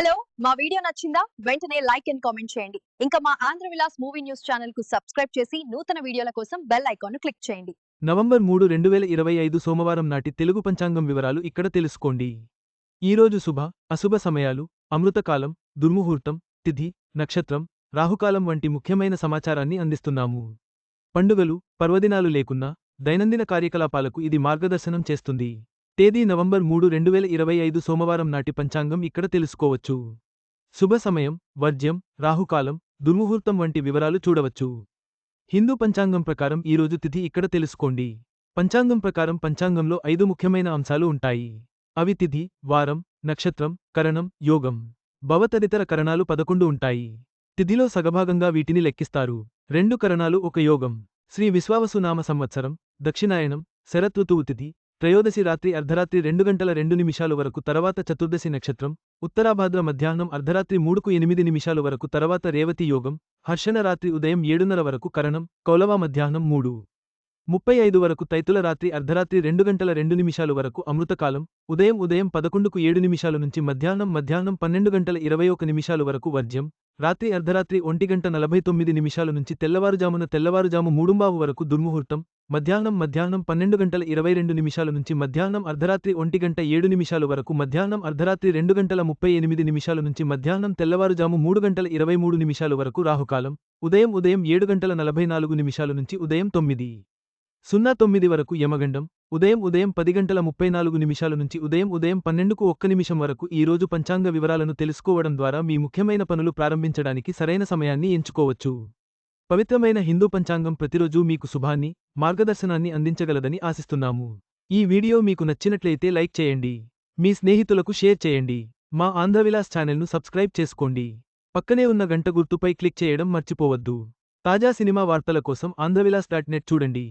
Hello మా video నచ్చిందా వెంటనే లైక్ అండ్ కామెంట్ చేయండి. ఇంకా మా Andhra Vilas movie news channel కు సబ్స్క్రైబ్ చేసి నూతన వీడియోల కోసం బెల్ ఐకాన్ ను క్లిక్ చేయండి. నవంబర్ 3, 2025 సోమవారం నాటి తెలుగు పంచాంగం వివరాలు ఇక్కడ తెలుసుకోండి. ఈరోజు శుభ, అశుభ సమయాలు, అమృతకాలం, దుర్ముహూర్తం, తిథి, నక్షత్రం, రాహుకాలం వంటి ముఖ్యమైన సమాచారాన్ని అందిస్తున్నాము. పండుగలు, పర్వదినాలు లేకున్నా దైనందిన కార్యకలాపాలకు ఇది మార్గదర్శనం చేస్తుంది. తేదీ నవంబర్ 3, 2025 సోమవారం నాటి పంచాంగం ఇక్కడ తెలుసుకోవచ్చు. శుభ సమయం, వర్జ్యం, రాహుకాలం, దుర్ముహూర్తం వంటి వివరాలు చూడవచ్చు. హిందూ పంచాంగం ప్రకారం ఈరోజు తిథి ఇక్కడ తెలుసుకోండి. పంచాంగం ప్రకారం పంచాంగంలో 5 ముఖ్యమైన అంశాలు ఉంటాయి. అవి తిథి, వారం, నక్షత్రం, కరణం, యోగం. భవ తదితర కరణాలు 11 ఉంటాయి. తిథిలో సగభాగంగా వీటిని లెక్కిస్తారు. 2 కరణాలు ఒక యోగం. శ్రీ విశ్వావసు నామ సంవత్సరం, దక్షిణాయనం, శరతృతువు తిథి, త్రయోదశి రాత్రి అర్ధరాత్రి 2 గంటల 2 నిమిషాలు వరకు తర్వాత చతుర్దశి నక్షత్రం, ఉత్తరాభాద్ర మధ్యాహ్నం అర్ధరాత్రి 3:08 నిమిషాలు వరకు తర్వాత రేవతి యోగం, హర్షణ రాత్రి ఉదయం 7:30 వరకు కరణం, కౌలవ మధ్యాహ్నం 3:35 వరకు తైతుల రాత్రి అర్ధరాత్రి 2 గంటల 2 నిమిషాలు వరకు అమృతకాలం, ఉదయం 11:07 నిమిషాలు నుంచి మధ్యాహ్నం 12 గంటల 21 నిమిషాలు వరకు వర్జ్యం, రాత్రి అర్ధరాత్రి 1:49 నిమిషాలు నుంచి తెల్లవారుజాము 3:00 వరకు దుర్ముహూర్తం, మధ్యాహ్నం 12 గంటల 22 నిమిషాలు నుంచి మధ్యాహ్నం అర్ధరాత్రి 1:07 నిమిషాలు వరకు మధ్యాహ్నం అర్ధరాత్రి 2 గంటల 38 నిమిషాలు నుంచి మధ్యాహ్నం తెల్లవారుజాము 3:23 నిమిషాలు వరకు రాహుకాలం, ఉదయం 7 గంటల 44 నిమిషాలు నుంచి ఉదయం 9:09 వరకు యమగండం, ఉదయం 10 గంటల 34 నిమిషాల నుంచి ఉదయం 12:01 నిమిషం వరకు ఈ రోజు పంచాంగ వివరాలను తెలుసుకోవడం ద్వారా మీ ముఖ్యమైన పనులు ప్రారంభించడానికి సరైన సమయాన్ని ఎంచుకోవచ్చు. పవిత్రమైన హిందూ పంచాంగం ప్రతిరోజూ మీకు శుభాన్ని, మార్గదర్శనాన్ని అందించగలదని ఆశిస్తున్నాము. ఈ వీడియో మీకు నచ్చినట్లయితే లైక్ చేయండి. మీ స్నేహితులకు షేర్ చేయండి. మా ఆంధ్రవిలాస్ ఛానల్ను సబ్స్క్రైబ్ చేసుకోండి. పక్కనే ఉన్న గంట గుర్తుపై క్లిక్ చేయడం మర్చిపోవద్దు. తాజా సినిమా వార్తల కోసం ఆంధ్రవిలాస్.net చూడండి.